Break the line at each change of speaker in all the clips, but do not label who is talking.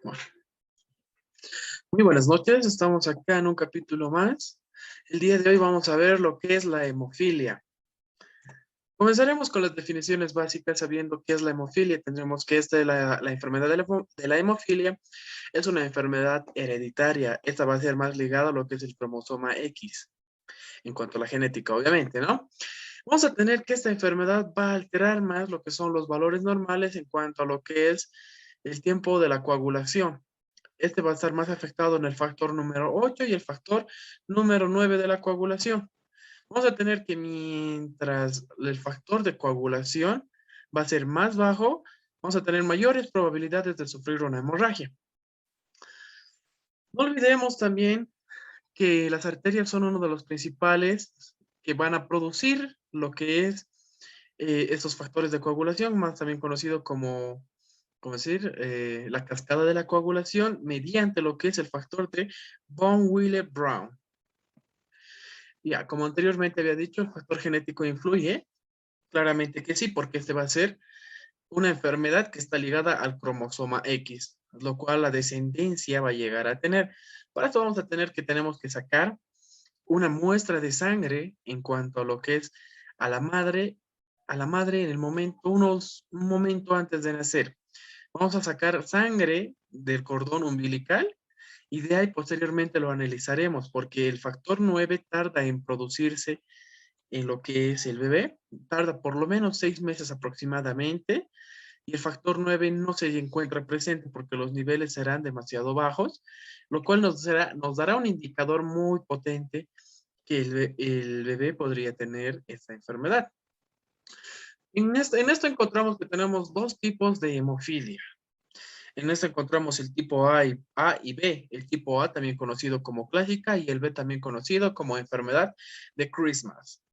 Bueno, muy buenas noches, estamos acá en un capítulo más. El día de hoy vamos a ver lo que es la hemofilia. Comenzaremos con las definiciones básicas sabiendo qué es la hemofilia. Tendremos que la enfermedad de la hemofilia es una enfermedad hereditaria. Esta va a ser más ligada a lo que es el cromosoma X, en cuanto a la genética, obviamente, ¿no? Vamos a tener que esta enfermedad va a alterar más lo que son los valores normales en cuanto a lo que es el tiempo de la coagulación. Este va a estar más afectado en el factor número 8 y el factor número 9 de la coagulación. Vamos a tener que mientras el factor de coagulación va a ser más bajo, vamos a tener mayores probabilidades de sufrir una hemorragia. No olvidemos también que las arterias son uno de los principales que van a producir lo que es estos factores de coagulación, más también conocido como decir, la cascada de la coagulación mediante lo que es el factor de von Willebrand. Ya, como anteriormente había dicho, el factor genético influye, claramente que sí, porque este va a ser una enfermedad que está ligada al cromosoma X, lo cual la descendencia va a llegar a tener. Para esto vamos a tener que tenemos que sacar una muestra de sangre en cuanto a lo que es a la madre en el momento, un momento antes de nacer. Vamos a sacar sangre del cordón umbilical y de ahí posteriormente lo analizaremos porque el factor 9 tarda en producirse en lo que es el bebé, tarda por lo menos 6 meses aproximadamente y el factor 9 no se encuentra presente porque los niveles serán demasiado bajos, lo cual nos dará un indicador muy potente que el bebé podría tener esta enfermedad. En esto encontramos que tenemos dos tipos de hemofilia. En esto encontramos el tipo A y B. El tipo A también conocido como clásica y el B también conocido como enfermedad de Christmas.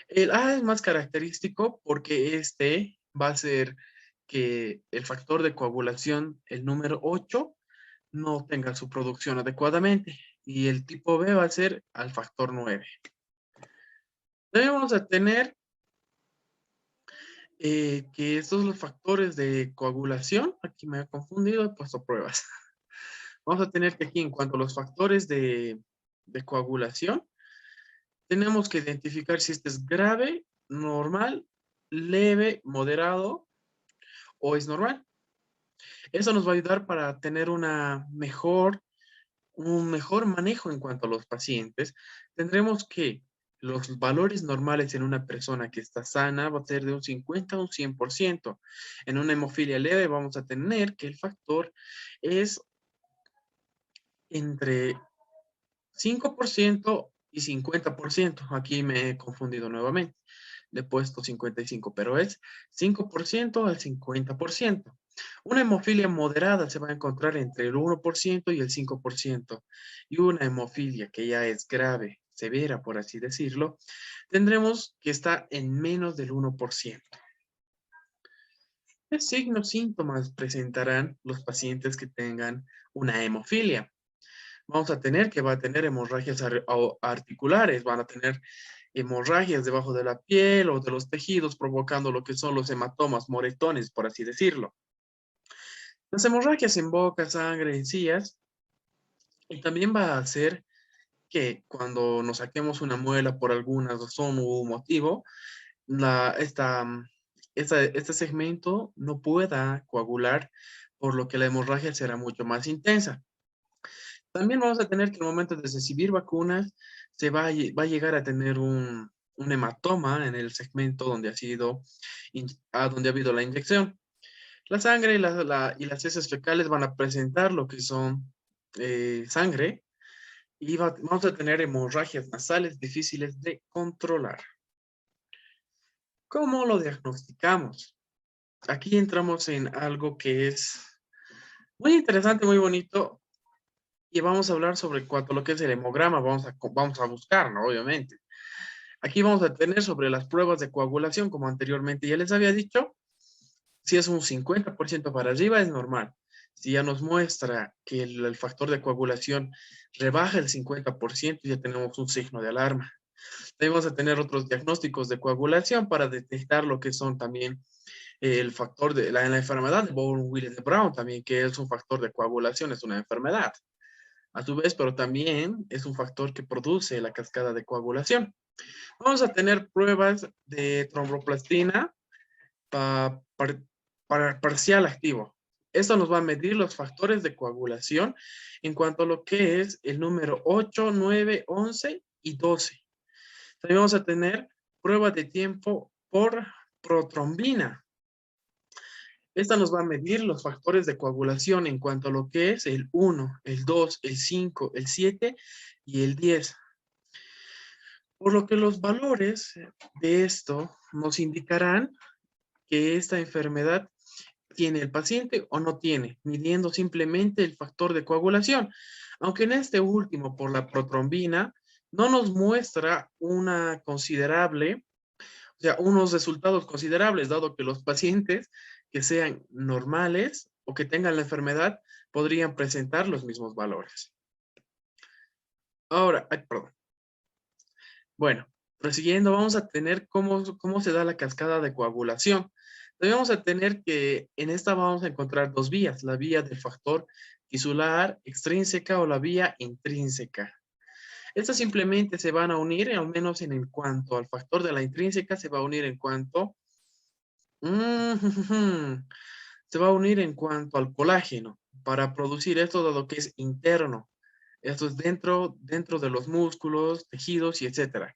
El A es más característico porque este va a ser que el factor de coagulación, el número 8, no tenga su producción adecuadamente. Y el tipo B va a ser al factor 9. También vamos a tener que estos son los factores de coagulación. Aquí me he confundido, he puesto pruebas. Vamos a tener que aquí, en cuanto a los factores de coagulación, tenemos que identificar si este es grave, normal, leve, moderado o es normal. Eso nos va a ayudar para tener un mejor manejo en cuanto a los pacientes. Tendremos que los valores normales en una persona que está sana va a ser de un 50 a un 100%. En una hemofilia leve vamos a tener que el factor es entre 5% y 50%. Aquí me he confundido nuevamente. Le he puesto 55, pero es 5% al 50%. Una hemofilia moderada se va a encontrar entre el 1% y el 5%. Y una hemofilia que ya es grave, severa, por así decirlo, tendremos que estar en menos del 1%. ¿Qué signos, síntomas presentarán los pacientes que tengan una hemofilia? Vamos a tener que va a tener hemorragias articulares, van a tener hemorragias debajo de la piel o de los tejidos, provocando lo que son los hematomas, moretones, por así decirlo. Las hemorragias en boca, sangre, encías, y también va a hacer que cuando nos saquemos una muela por alguna razón u motivo, la, esta, este segmento no pueda coagular, por lo que la hemorragia será mucho más intensa. También vamos a tener que al momento de recibir vacunas, va a llegar a tener un hematoma en el segmento donde donde ha habido la inyección. La sangre y las heces fecales van a presentar lo que son sangre y vamos a tener hemorragias nasales difíciles de controlar. ¿Cómo lo diagnosticamos? Aquí entramos en algo que es muy interesante, muy bonito, y vamos a hablar sobre cuanto a lo que es el hemograma, vamos a buscar, ¿no? Obviamente. Aquí vamos a tener sobre las pruebas de coagulación, como anteriormente ya les había dicho, si es un 50% para arriba es normal. Si ya nos muestra que el factor de coagulación rebaja el 50%, ya tenemos un signo de alarma. También vamos a tener otros diagnósticos de coagulación para detectar lo que son también el factor de la enfermedad de Bowen-Willis de Brown también, que es un factor de coagulación, es una enfermedad. A su vez, pero también es un factor que produce la cascada de coagulación. Vamos a tener pruebas de tromboplastina para parcial activo. Esto nos va a medir los factores de coagulación en cuanto a lo que es el número 8, 9, 11 y 12. También vamos a tener prueba de tiempo por protrombina. Esta nos va a medir los factores de coagulación en cuanto a lo que es el 1, el 2, el 5, el 7 y el 10. Por lo que los valores de esto nos indicarán que esta enfermedad tiene el paciente o no tiene, midiendo simplemente el factor de coagulación. Aunque en este último, por la protrombina, no nos muestra una considerable, o sea, unos resultados considerables, dado que los pacientes que sean normales o que tengan la enfermedad podrían presentar los mismos valores. Ahora, perdón. Bueno, prosiguiendo, vamos a tener cómo se da la cascada de coagulación. También vamos a tener que en esta vamos a encontrar dos vías, la vía del factor tisular extrínseca o la vía intrínseca. Estas simplemente se van a unir, al menos en cuanto al factor de la intrínseca, se va a unir en cuanto, se va a unir en cuanto al colágeno para producir esto dado que es interno. Esto es dentro de los músculos, tejidos y etcétera.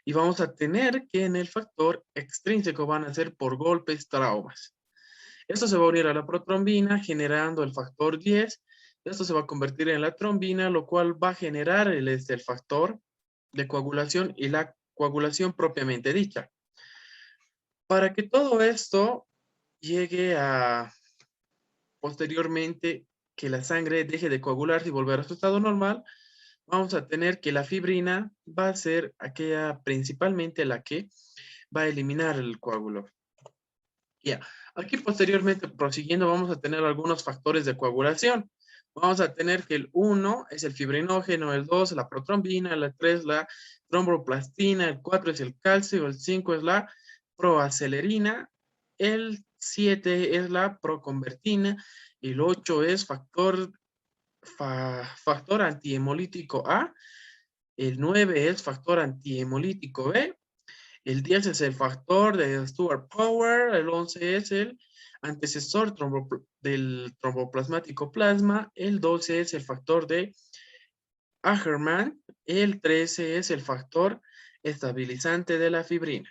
Y vamos a tener que en el factor extrínseco van a ser por golpes, traumas. Esto se va a unir a la protrombina generando el factor 10. Esto se va a convertir en la trombina, lo cual va a generar el factor de coagulación y la coagulación propiamente dicha. Para que todo esto llegue a posteriormente que la sangre deje de coagularse y volver a su estado normal, vamos a tener que la fibrina va a ser aquella principalmente la que va a eliminar el coágulo. Ya, aquí posteriormente, prosiguiendo, vamos a tener algunos factores de coagulación. Vamos a tener que el 1 es el fibrinógeno, el 2 la protrombina, el 3 la tromboplastina, el 4 es el calcio, el 5 es la proacelerina, el 7 es la proconvertina, y el 8 es factor antihemolítico A, el 9 es factor antihemolítico B, el 10 es el factor de Stuart Power, el 11 es el antecesor del tromboplasmático plasma, el 12 es el factor de Agerman, el 13 es el factor estabilizante de la fibrina.